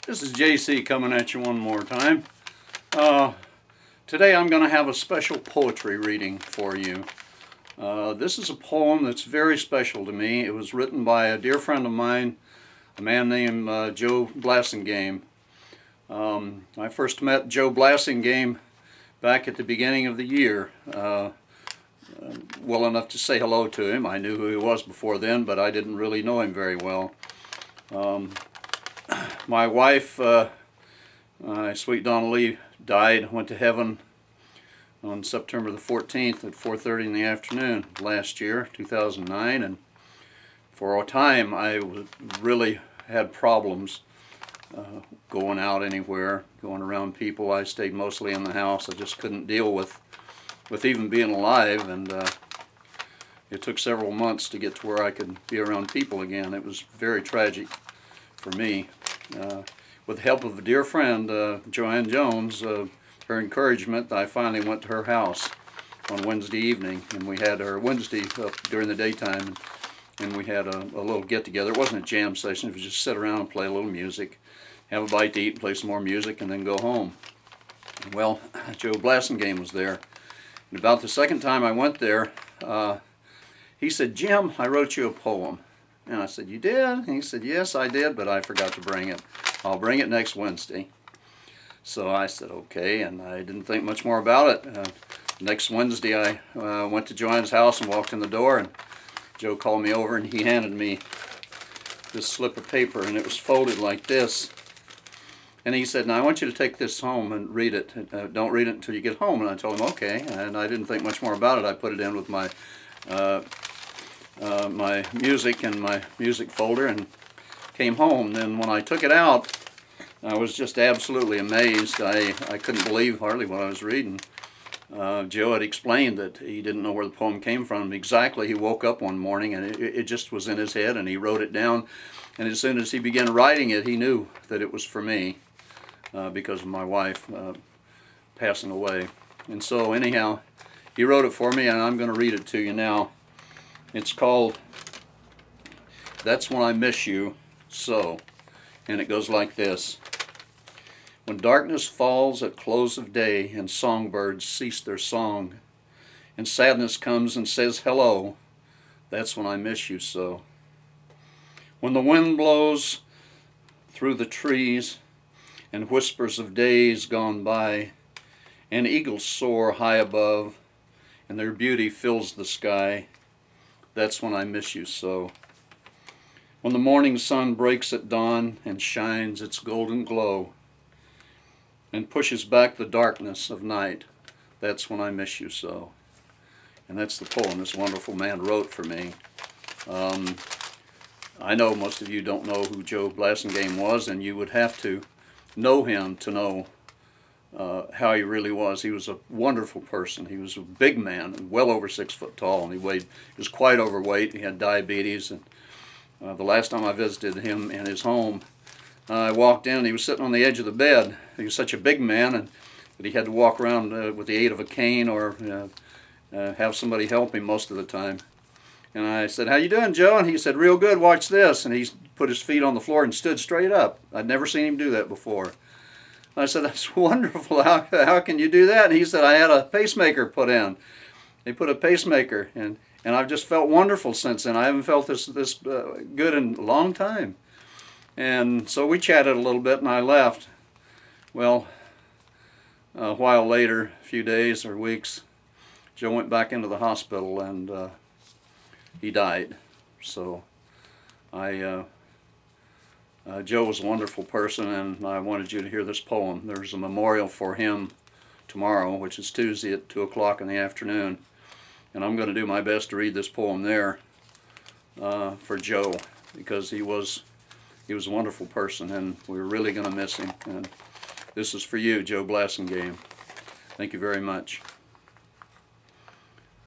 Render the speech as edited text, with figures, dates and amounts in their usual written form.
This is JC coming at you one more time. Today I'm going to have a special poetry reading for you. This is a poem that's very special to me. It was written by a dear friend of mine, a man named Joe Blasengame. I first met Joe Blasengame back at the beginning of the year. Well enough to say hello to him. I knew who he was before then, but I didn't really know him very well. My wife, my sweet Donna Lee, died, went to heaven on September the 14th at 4:30 in the afternoon last year, 2009, and for a time I really had problems going out anywhere, going around people. I stayed mostly in the house. I just couldn't deal with even being alive, and it took several months to get to where I could be around people again. It was very tragic for me. With the help of a dear friend, Joanne Jones, her encouragement, I finally went to her house on Wednesday evening, and we had our Wednesday up during the daytime, and we had a little get-together. It wasn't a jam session. It was just sit around and play a little music, have a bite to eat, play some more music, and then go home. Well, Joe Blasengame was there, and about the second time I went there, he said, "Jim, I wrote you a poem." And I said, "You did?" And he said, "Yes, I did, but I forgot to bring it. I'll bring it next Wednesday." So I said, okay, and I didn't think much more about it. Next Wednesday I went to Joanne's house and walked in the door, and Joe called me over and he handed me this slip of paper, and it was folded like this. And he said, "Now I want you to take this home and read it. Don't read it until you get home." And I told him, okay, and I didn't think much more about it. I put it in with my my music and my music folder and came home. Then when I took it out, I was just absolutely amazed. I couldn't believe hardly what I was reading. Joe had explained that he didn't know where the poem came from exactly. He woke up one morning and it just was in his head, and he wrote it down, and as soon as he began writing it, he knew that it was for me because of my wife passing away. And so anyhow, he wrote it for me, and I'm going to read it to you now. It's called "That's When I Miss You So," and it goes like this. When darkness falls at close of day and songbirds cease their song, and sadness comes and says hello, that's when I miss you so. When the wind blows through the trees and whispers of days gone by, and eagles soar high above and their beauty fills the sky, that's when I miss you so. When the morning sun breaks at dawn and shines its golden glow and pushes back the darkness of night, that's when I miss you so. And that's the poem this wonderful man wrote for me. I know most of you don't know who Joe Blasengame was, and you would have to know him to know how he really was. He was a wonderful person. He was a big man, well over 6 foot tall, and he was quite overweight. He had diabetes, and the last time I visited him in his home, I walked in and he was sitting on the edge of the bed. He was such a big man, and that he had to walk around with the aid of a cane or have somebody help him most of the time. And I said, "How you doing, Joe?" And he said, "Real good, watch this." And he put his feet on the floor and stood straight up. I'd never seen him do that before. I said, "That's wonderful. How can you do that?" And he said, "I had a pacemaker put in." They put a pacemaker, and I've just felt wonderful since then. I haven't felt this good in a long time. And so we chatted a little bit, and I left. Well, a while later, a few days or weeks, Joe went back into the hospital, and he died. So Joe was a wonderful person, and I wanted you to hear this poem. There's a memorial for him tomorrow, which is Tuesday at 2 o'clock in the afternoon, and I'm going to do my best to read this poem there for Joe, because he was a wonderful person, and we're really going to miss him. And this is for you, Joe Blasengame. Thank you very much.